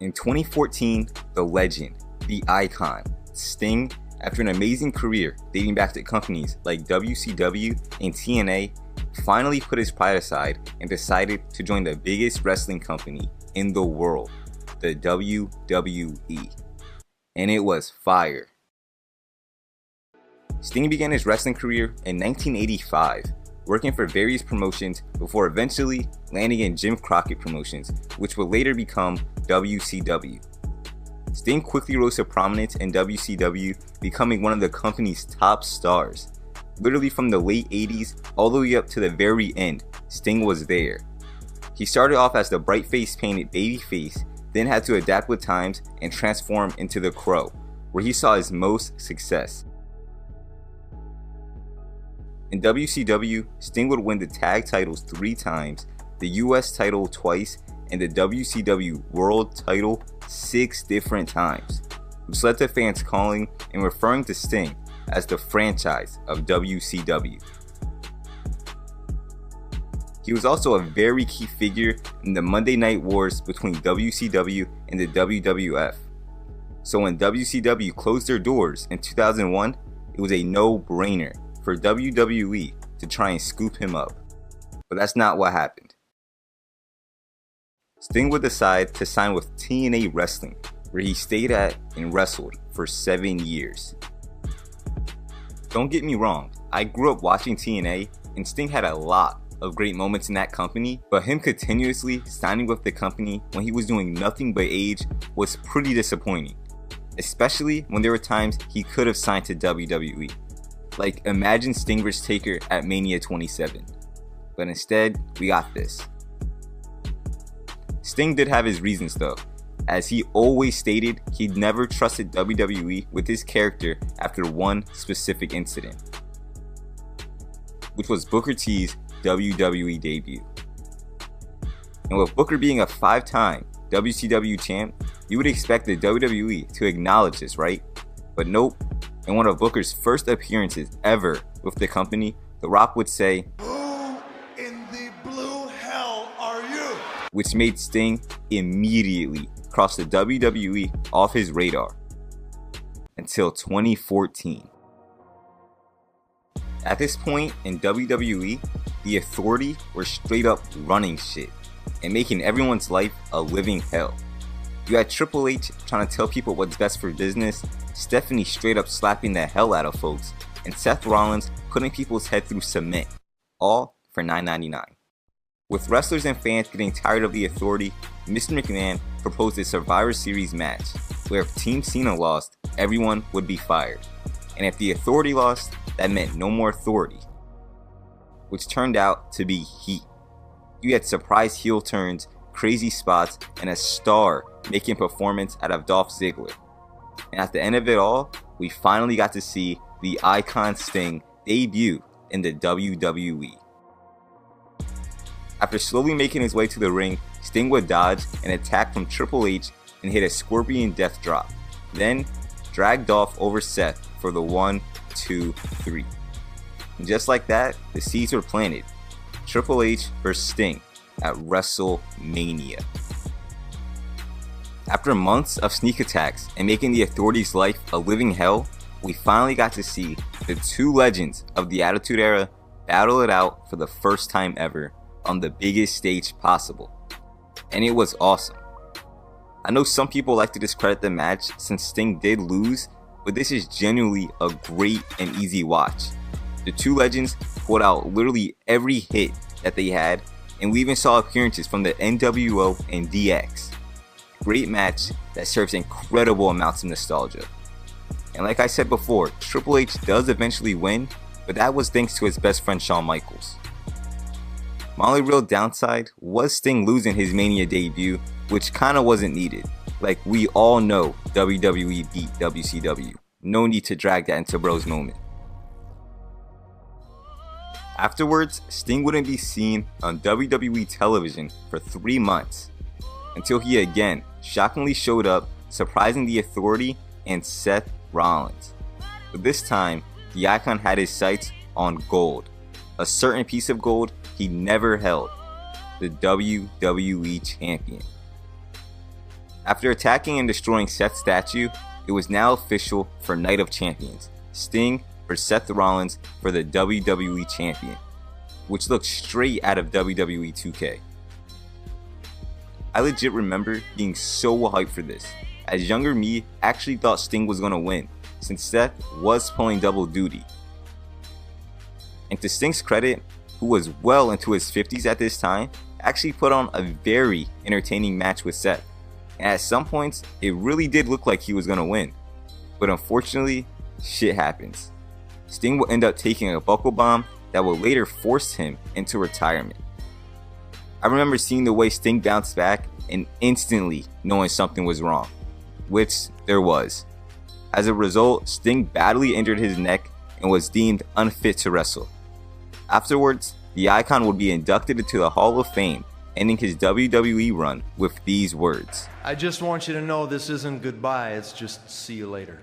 In 2014, the legend, the icon, Sting, after an amazing career dating back to companies like WCW and TNA, finally put his pride aside and decided to join the biggest wrestling company in the world, the WWE. And it was fire. Sting began his wrestling career in 1985, working for various promotions before eventually landing in Jim Crockett Promotions, which would later become WCW. Sting quickly rose to prominence in WCW, becoming one of the company's top stars. Literally from the late 80s all the way up to the very end, Sting was there. He started off as the bright-faced painted babyface, then had to adapt with times and transform into the Crow, where he saw his most success. In WCW, Sting would win the tag titles 3 times, the US title twice, and the WCW World title 6 different times, which led to fans calling and referring to Sting as the franchise of WCW. He was also a very key figure in the Monday Night Wars between WCW and the WWF. So when WCW closed their doors in 2001, it was a no-brainer for WWE to try and scoop him up. But that's not what happened. Sting would decide to sign with TNA Wrestling, where he stayed at and wrestled for 7 years. Don't get me wrong, I grew up watching TNA and Sting had a lot of great moments in that company, but him continuously signing with the company when he was doing nothing but age was pretty disappointing, especially when there were times he could have signed to WWE. Like imagine Sting vs Taker at Mania 27, but instead we got this. Sting did have his reasons though, as he always stated he'd never trusted WWE with his character after one specific incident, which was Booker T's WWE debut. And with Booker being a 5-time WCW champ, you would expect the WWE to acknowledge this, right? But nope, in one of Booker's first appearances ever with the company, The Rock would say, "Who in the blue hell are you?" Which made Sting immediately cross the WWE off his radar until 2014. At this point in WWE, the Authority were straight up running shit and making everyone's life a living hell. You had Triple H trying to tell people what's best for business, Stephanie straight up slapping the hell out of folks, and Seth Rollins putting people's head through cement, all for $9.99. With wrestlers and fans getting tired of the Authority, Mr. McMahon proposed a Survivor Series match, where if Team Cena lost, everyone would be fired. And if the Authority lost, that meant no more Authority, which turned out to be heat. You had surprise heel turns, crazy spots, and a star making a performance out of Dolph Ziggler. And at the end of it all, we finally got to see the icon Sting debut in the WWE. After slowly making his way to the ring, Sting would dodge an attack from Triple H and hit a Scorpion Death Drop, then drag Dolph over Seth for the 1, 2, 3. And just like that, the seeds were planted. Triple H vs Sting at WrestleMania. After months of sneak attacks and making the Authority's life a living hell, we finally got to see the two legends of the Attitude Era battle it out for the first time ever on the biggest stage possible. And it was awesome. I know some people like to discredit the match since Sting did lose, but this is genuinely a great and easy watch. The two legends pulled out literally every hit that they had, and we even saw appearances from the NWO and DX. Great match that serves incredible amounts of nostalgia. And like I said before, Triple H does eventually win, but that was thanks to his best friend Shawn Michaels. My only real downside was Sting losing his Mania debut, which kinda wasn't needed. Like we all know WWE beat WCW. No need to drag that into Bro's moment. Afterwards, Sting wouldn't be seen on WWE television for 3 months, until he again shockingly showed up, surprising the Authority and Seth Rollins. But this time, the icon had his sights on gold, a certain piece of gold he never held, the WWE Champion. After attacking and destroying Seth's statue, it was now official for Night of Champions, Sting versus Seth Rollins for the WWE Champion, which looked straight out of WWE 2K. I legit remember being so hyped for this, as younger me actually thought Sting was going to win, since Seth was pulling double duty. And to Sting's credit, who was well into his 50s at this time, actually put on a very entertaining match with Seth, and at some points it really did look like he was going to win. But unfortunately, shit happens. Sting will end up taking a buckle bomb that will later force him into retirement. I remember seeing the way Sting bounced back and instantly knowing something was wrong, which there was. As a result, Sting badly injured his neck and was deemed unfit to wrestle. Afterwards, the Icon would be inducted into the Hall of Fame, ending his WWE run with these words: I just want you to know this isn't goodbye, it's just see you later.